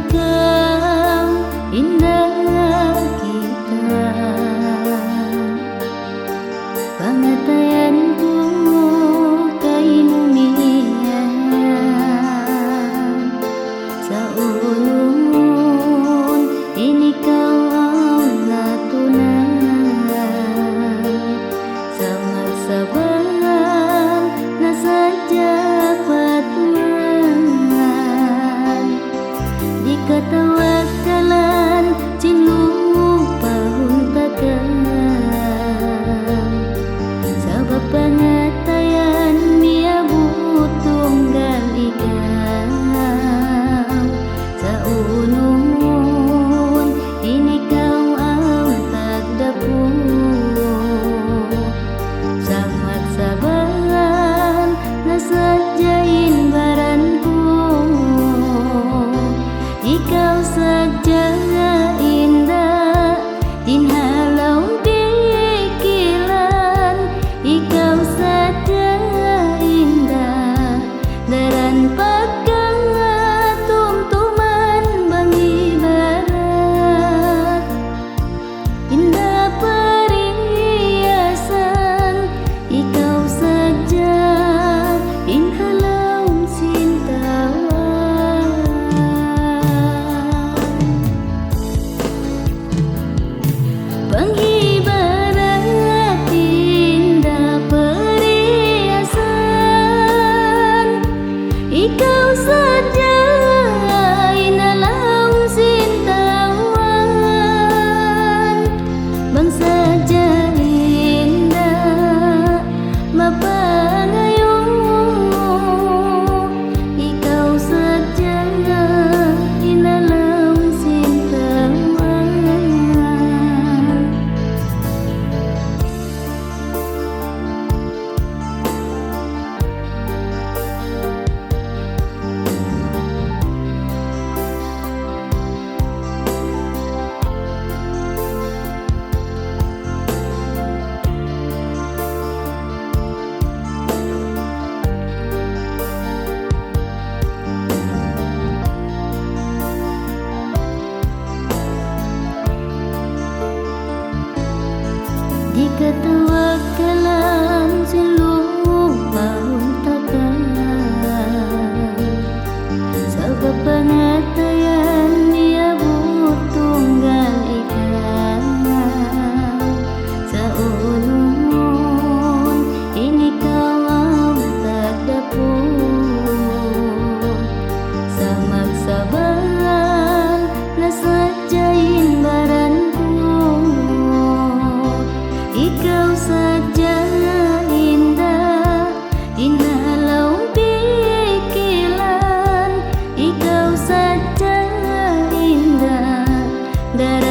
kau indah kita, pangatayanku kay mumiyan sa ulungon, ini kau ang natunan sa magsabahan na sadya patman. Di katawagkalan tinupahuntakan sa pangatayan miabot tunggal ikaw sa unungon, ini kau ang tagdapo sa magsabahan na sadyain baran ko. Ikaw sadya indah, inhalaw pikiran. Ikaw sadya indah, daran pagkatumtuman bangibarat. Indah perhiasan, ikaw sadya inhalaw sintawan. Panghibarat indah perhiasan, ikaw sadya inhalaw sintawan. Bang sadya indah mapangayo, ikaw sadya inhalaw sintawan. Di katawagkalan sinupahuntakan sa kapangatayan miabot tunggal ikaw sa ulungon, ini kau ang tagdapo sa magsabahan na sadyain baran ko. Ikaw sadya indah, inhalaw pikiran. Ikaw sadya indah, daran